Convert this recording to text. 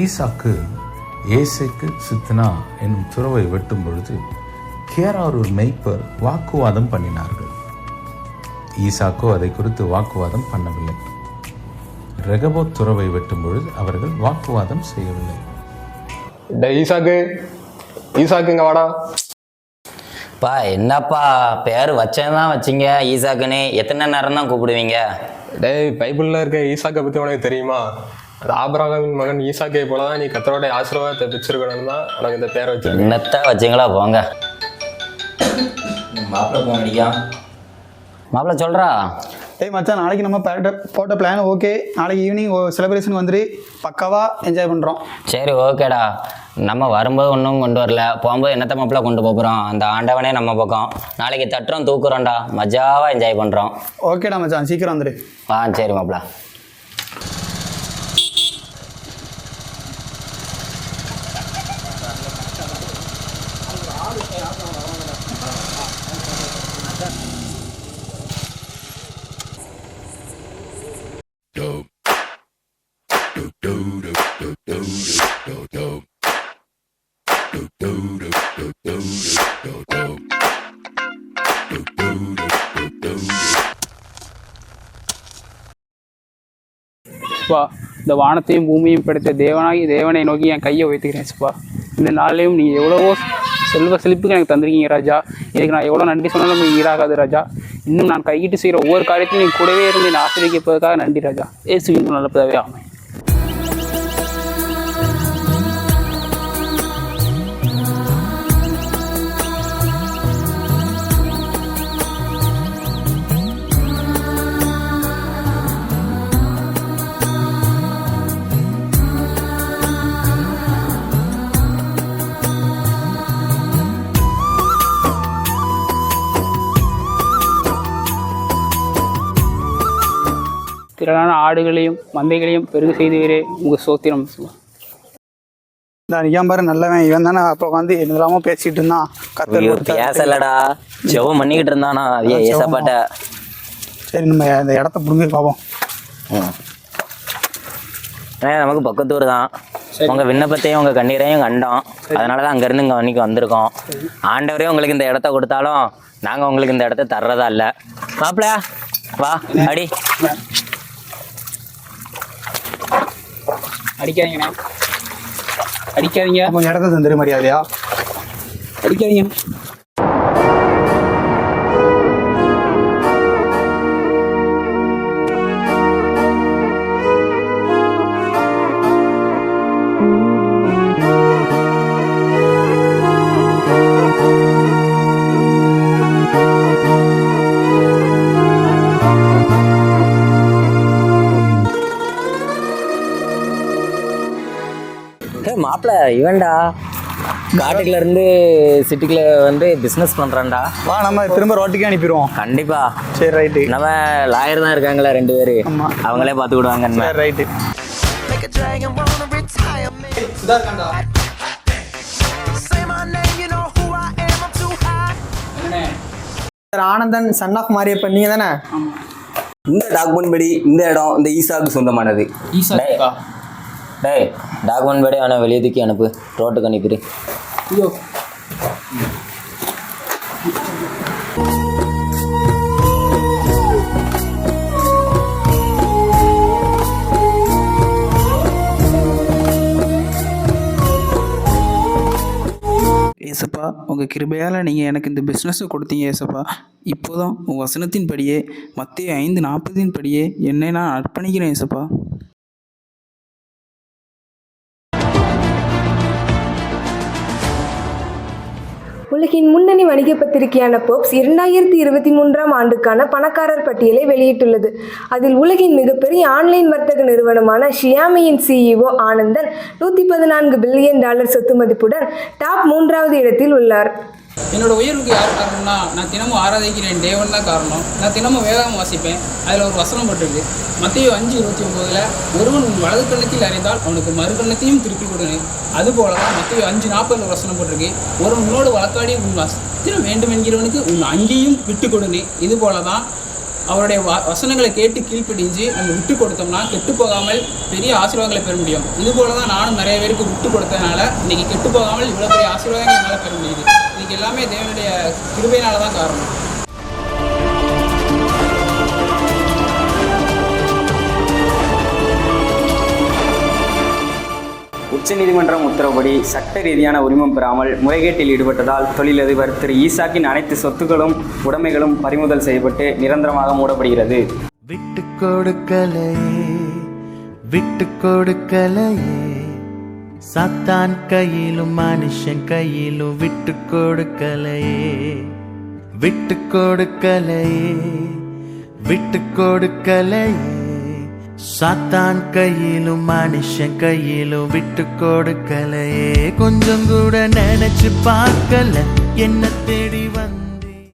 ஈசாக்கு ஏசேக்கு சித்னா என்னும் துறவை வெட்டும் பொழுது கேராரூர் மெய்ப்பர் வாக்குவாதம் பண்ணினார்கள். ஈசாக்கோ அதை குறித்து வாக்குவாதம் பண்ணவில்லை. ரெகபோத் துறவை வெட்டும் பொழுது அவர்கள் வாக்குவாதம் செய்யவில்லை. ஈசாக்குங்க வாடா. பா என்னப்பா பேர் வச்சதான் வச்சிங்க ஈசாக்குன்னு, எத்தனை நேரம் தான் கூப்பிடுவீங்க? டேய், பைபிளில் இருக்க ஈசாக்கை பற்றி உனக்கு தெரியுமா? அது ஆபிரகாமின் மகன் ஈசாக்கை போல தான் நீ கர்த்தரோட ஆசீர்வாதத்தை பெற்றிருக்கணும்னு தான் உனக்கு இந்த பேரை வச்சு. என்னத்த வச்சிங்களா போங்க. மாப்பிள்ளை போக முடியா? மாப்பிள்ளை சொல்கிறா. டேய் மச்சான், நாளைக்கு நம்ம போட்ட பிளான் ஓகே. நாளைக்கு ஈவினிங் செலிப்ரேஷன் வந்துட்டு பக்காவாக என்ஜாய் பண்ணுறோம். சரி ஓகேடா. நம்ம வரும்போது ஒன்றும் கொண்டு வரல, போகும்போது என்னத்த மாப்பிள்ளை கொண்டு போகிறோம். அந்த ஆண்டவனே நம்ம பக்கம். நாளைக்கு தட்டுறோம் தூக்குறோம்டா, மஜாவாக என்ஜாய் பண்ணுறோம். ஓகேடா மச்சான், சீக்கிரம் வந்துடு. சரி மாப்பிள்ளை. சுப்பா, இந்த வானத்தையும் பூமியையும் படைத்த தேவனை நோக்கி என் கையை வைத்துக்கிறேன் சுப்பா. இந்த நாள்லையும் நீங்கள் எவ்வளவோ செல்வ செழிப்புக்கு எனக்கு தந்திருக்கீங்க ராஜா. இதுக்கு நான் எவ்வளோ நன்றி சொன்னாலும் ஈடாகாது ராஜா. இன்னும் நான் கையிட்டு செய்கிற ஒவ்வொரு காரியத்தையும் நீ கூடவே இருந்து என்னை ஆசீர்வதிப்பதற்காக நன்றி ராஜா. இயேசுவின் நல்ல பிதாவே, ஆமென். திரளான ஆடுகளையும் மந்தைகளையும் பெருகு செய்துவரே உங்கள் சோத்திரம். நான் பாரு நல்லவன் இவன் தானே. அப்போ வந்து என்னெல்லாமோ பேசிட்டு இருந்தான். பேசலடா, ஜெபம் பண்ணிக்கிட்டு இருந்தானா ஏசப்பாட்ட. சரி, நம்ம இந்த இடத்த புரிஞ்சு பார்ப்போம். நமக்கு பக்கத்தூர் தான். உங்கள் விண்ணப்பத்தையும் உங்கள் கண்ணீரையும் கண்டோம். அதனால தான் அங்கேருந்து இங்கே அன்றைக்கி வந்திருக்கோம். ஆண்டவரே உங்களுக்கு இந்த இடத்த கொடுத்தாலும் நாங்கள் உங்களுக்கு இந்த இடத்த தர்றதா இல்லை. மாப்பிள்ள வா, அடி. அடிக்காதீங்கண்ணே, அடிக்காதீங்க. கொஞ்சம் இடத்த தந்துரு மரியாதையா. அடிக்காதீங்க. மாப்பிள்ள இவன்டா காட்டுக்குள்ள இருந்து சிட்டிக்குள்ள வந்து பிஸ்னஸ் பண்றான்டா. வா, நம்ம திரும்ப ரோட்டுக்கே அனுப்பிடுவோம். கண்டிப்பா. சரி ரைட்டு. நம்ம லாயர் தான் இருக்காங்களா 2 பேரு, அவங்களே பார்த்து விடுவாங்க. சரி right. Anandan son of Mariappan நீங்க தானே? இந்த டாக்குமெண்ட் படி இந்த இடம் இந்த ஈசாக்கு சொந்தமானது. டேய், டாக்குமெண்ட் படி அவனை வெளியே தூக்கி அனுப்பு, ரோட்டுக்கு அனுப்பிடு. ஐயோ, ஏசப்பா, உங்கள் கிருபையால் நீங்கள் எனக்கு இந்த பிஸ்னஸை கொடுத்தீங்க ஏசப்பா. இப்போதான் உங்கள் வசனத்தின் படியே மத்தேயு 5:40 படியே என்னை நான் அர்ப்பணிக்கிறேன் ஏசப்பா. உலகின் முன்னணி வணிக பத்திரிகையான போப்ஸ் 2023 ஆண்டுக்கான பணக்காரர் பட்டியலை வெளியிட்டுள்ளது. அதில் உலகின் மிகப்பெரிய ஆன்லைன் வர்த்தக நிறுவனமான ஷியாமியின் CEO ஆனந்தன் $114 பில்லியன் சொத்து மதிப்புடன் டாப் 3வது இடத்தில் உள்ளார். என்னோட உயர்வுக்கு யார் காரணம்னா, நான் தினமும் ஆராதிக்கிறேன் தேவன் தான் காரணம். நான் தினமும் வேதாகம் வாசிப்பேன். அதில் ஒரு வசனம் போட்டிருக்கு, மத்தேயு 5:29, ஒருவன் உன் வலது கண்ணத்தில் அறிந்தால் அவனுக்கு மறு கண்ணத்தையும் திருப்பி கொடுங்க. அதுபோல தான் மத்தேயு 5:40 வசனம் போட்டிருக்கு, ஒருவன் உன்னோடு வழக்காடி உன் வஸ்திரம் வேண்டும் என்கிறவனுக்கு உன் அங்கேயும் விட்டு கொடுங்க. இது போல தான் அவருடைய வசனங்களை கேட்டு கீழ்ப்படிஞ்சு நம்ம விட்டு கொடுத்தோம்னா கெட்டு போகாமல் பெரிய ஆசீர்வாதங்களை பெற முடியும். இதுபோல தான் நானும் நிறைய பேருக்கு விட்டு கொடுத்ததுனால இன்னைக்கு கெட்டு போகாமல் இவ்வளோ பெரிய ஆசீர்வாதங்கள் என்னால் பெற முடியுது. இதுக்கு எல்லாமே தேவனுடைய கிருபையினால தான் காரணம். உச்சநீதிமன்றம் உத்தரவுப்படி சட்ட ரீதியான உரிமம் பெறாமல் முறைகேட்டில் ஈடுபட்டதால் தொழிலதிபர் திரு ஈசாக்கின் அனைத்து சொத்துக்களும் உடைமைகளும் பறிமுதல் செய்யப்பட்டு நிரந்தரமாக மூடப்படுகிறது. விட்டு கொடுக்கலையே விட்டு கொடுக்கலையே சாத்தான் கையிலும் மனுஷன் கையிலும் விட்டு கொடுக்கலையே விட்டு கொடுக்கலையே விட்டு கொடுக்கலையே சாத்தான் கையிலும் மனுஷன் கையிலும் விட்டு கொடுக்கலையே கொஞ்சம் கூட நினைச்சு பார்க்கல என்ன தேடி வந்த